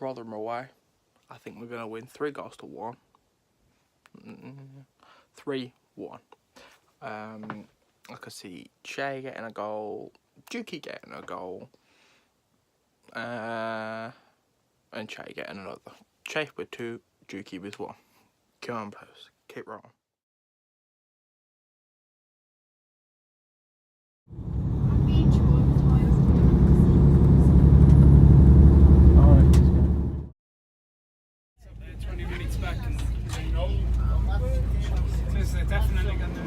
Rotherham away. I think we're going to win 3-1. 3-1. I could see Che getting a goal, Dukey getting a goal, and Che getting another. Che with 2, Dukey with 1. Come on, post. Keep rolling. They're definitely going to.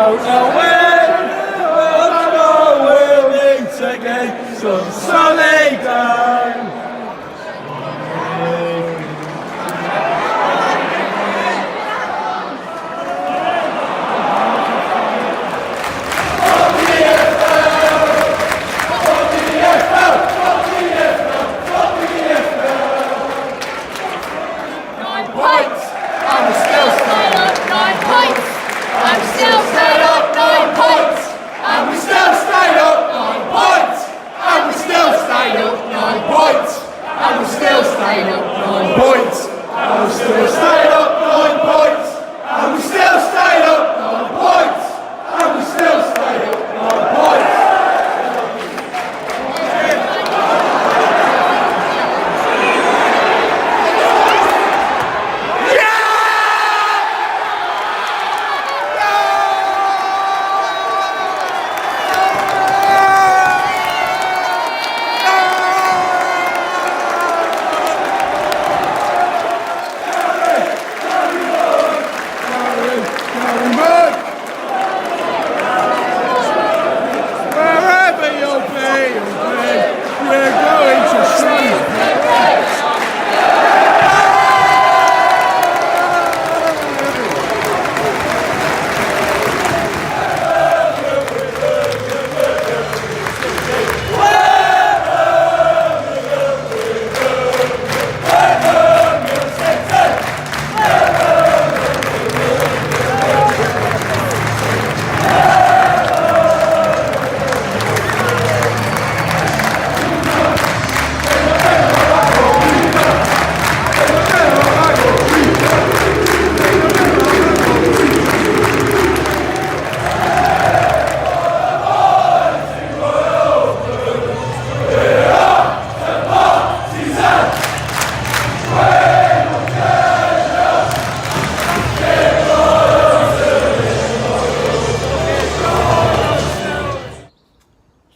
don't know when, but I know we'll meet again some sunny day.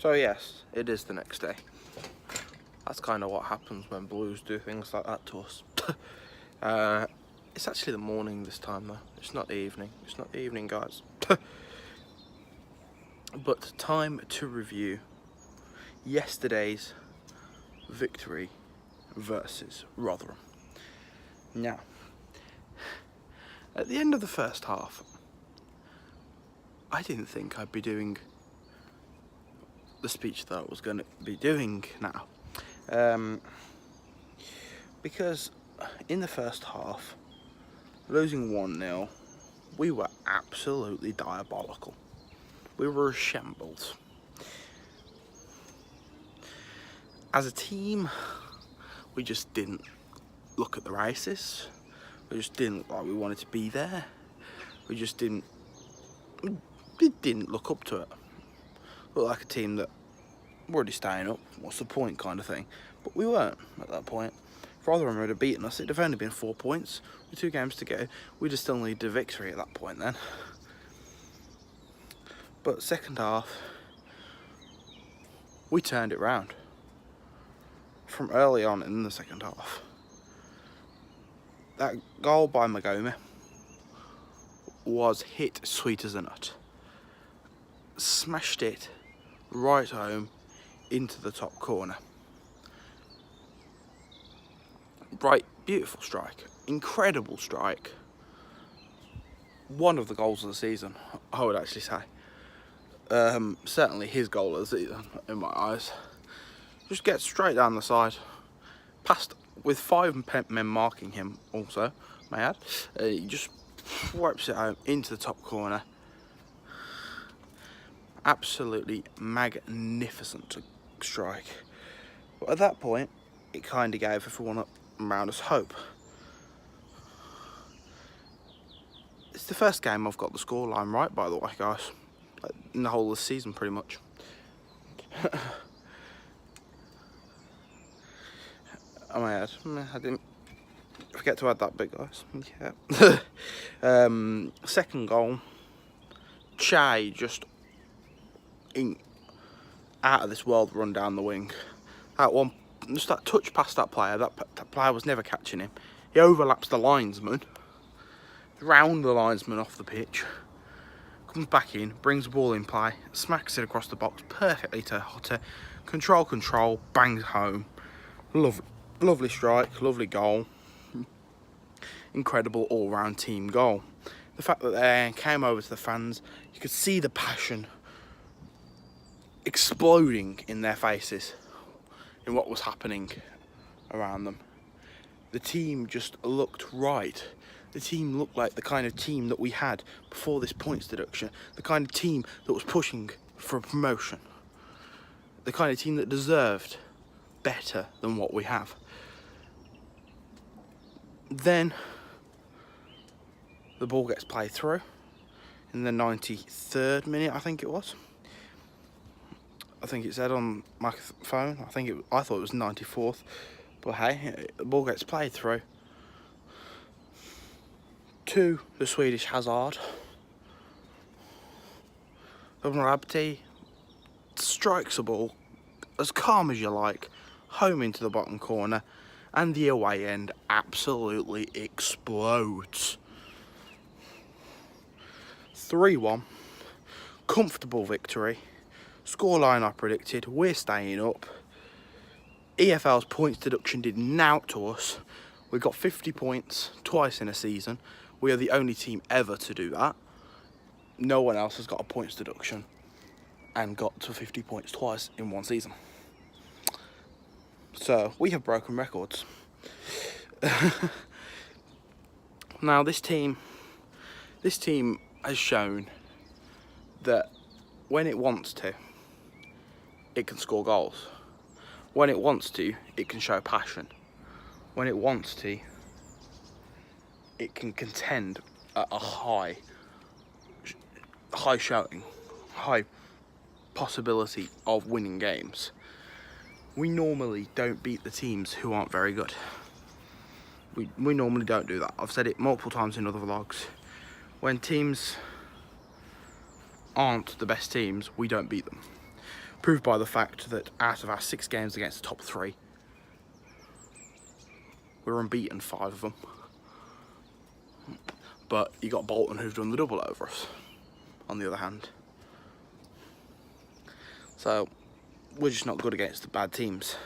So yes, it is the next day. That's kind of what happens when Blues do things like that to us. It's actually the morning this time though. It's not the evening. It's not the evening, guys. But time to review yesterday's victory versus Rotherham. Now, at the end of the first half, I didn't think I'd be doing the speech that I was going to be doing now, because in the first half, losing 1-0, we were absolutely diabolical. We were a shambles. As a team, we just didn't look at the races. We just didn't look like we wanted to be there. We didn't look up to it. Looked like a team that we're already staying up, what's the point kind of thing. But we weren't at that point. If Rotherham would have beaten us, it'd have only been 4 points with 2 games to go. We'd have still needed a victory at that point then. But second half, we turned it round. From early on in the second half. That goal by Magome was hit sweet as a nut. Smashed it right home into the top corner. Right, beautiful strike. Incredible strike. One of the goals of the season, I would actually say. Certainly his goal of the season, in my eyes. Just gets straight down the side. Past, with 5 men marking him also, may I add. He just wipes it home into the top corner. Absolutely magnificent strike. But at that point, it kind of gave everyone around us hope. It's the first game I've got the scoreline right, by the way, guys. In the whole of the season, pretty much. I may add, I didn't forget to add that bit, guys. Yeah. Second goal, Che just out of this world run down the wing. Just that touch past that player. That player was never catching him. He overlaps the linesman, round the linesman off the pitch. comes back in, brings the ball in play, smacks it across the box perfectly to Hotter. Control, bangs home. Lovely strike, lovely goal. Incredible all-round team goal. The fact that they came over to the fans, you could see the passion exploding in their faces in what was happening around them. The team just looked right. The team looked like the kind of team that we had before this points deduction. The kind of team that was pushing for promotion. The kind of team that deserved better than what we have. Then the ball gets played through in the 93rd minute, I think it was. I think it said on my phone. I thought it was 94th, but hey, the ball gets played through to the Swedish Hazard. Abti strikes a ball as calm as you like, home into the bottom corner, and the away end absolutely explodes. 3-1, comfortable victory. Scoreline I predicted, we're staying up. EFL's points deduction did naught to us. We got 50 points twice in a season. We are the only team ever to do that. No one else has got a points deduction and got to 50 points twice in one season. So we have broken records. Now this team has shown that when it wants to, it can score goals. When it wants to, it can show passion. When it wants to, it can contend at a high showing, high possibility of winning games. We normally don't beat the teams who aren't very good. We normally don't do that. I've said it multiple times in other vlogs. When teams aren't the best teams, we don't beat them. Proved by the fact that out of our 6 games against the top 3, we're unbeaten 5 of them. But you got Bolton who've done the double over us, on the other hand. So we're just not good against the bad teams.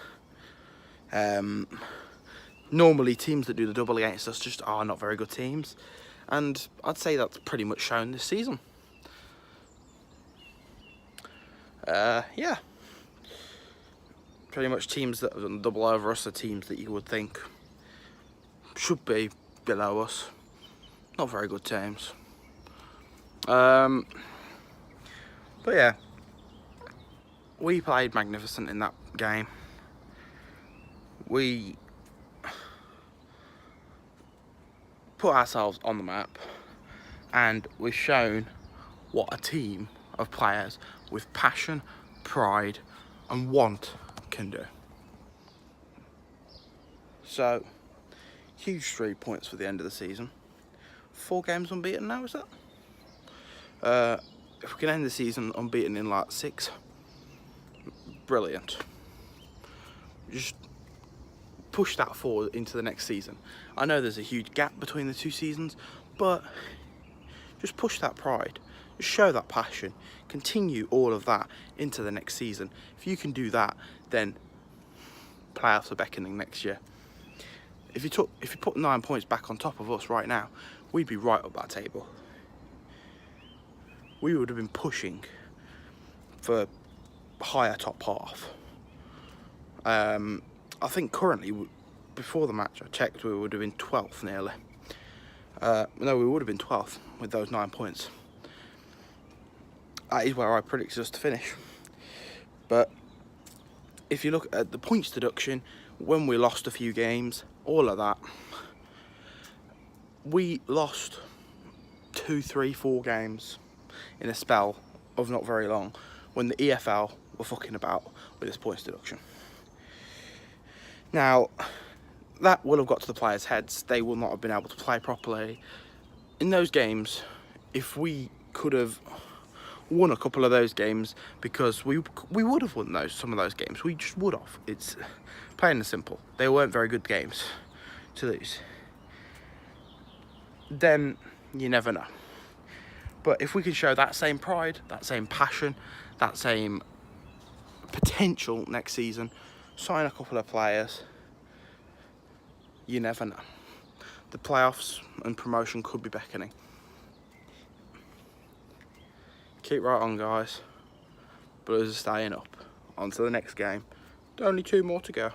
Normally teams that do the double against us just are not very good teams, and I'd say that's pretty much shown this season. Yeah, pretty much teams that have done double over us are teams that you would think should be below us. Not very good teams. But yeah, we played magnificent in that game. We put ourselves on the map, and we've shown what a team of players with passion, pride and want can do. So, huge 3 points for the end of the season. 4 games unbeaten now, is that? If we can end the season unbeaten in like 6, brilliant. Just push that forward into the next season. I know there's a huge gap between the 2 seasons, but just push that pride. Just show that passion. Continue all of that into the next season. If you can do that, then playoffs are beckoning next year. If you put 9 points back on top of us right now, we'd be right up that table. We would have been pushing for higher top half. I think currently, before the match, I checked, we would have been 12th nearly. No, we would have been 12th with those 9 points. That is where I predicted us to finish. But if you look at the points deduction, when we lost a few games, all of that, we lost 2, 3, 4 games in a spell of not very long when the EFL were fucking about with this points deduction. Now, that will have got to the players' heads. They will not have been able to play properly. In those games, if we could have won a couple of those games, because we would have won some of those games. We just would have. It's plain and simple. They weren't very good games to lose. Then you never know. But if we can show that same pride, that same passion, that same potential next season, sign a couple of players, you never know. The playoffs and promotion could be beckoning. Keep right on, guys. Blues are staying up. On to the next game. Only 2 more to go.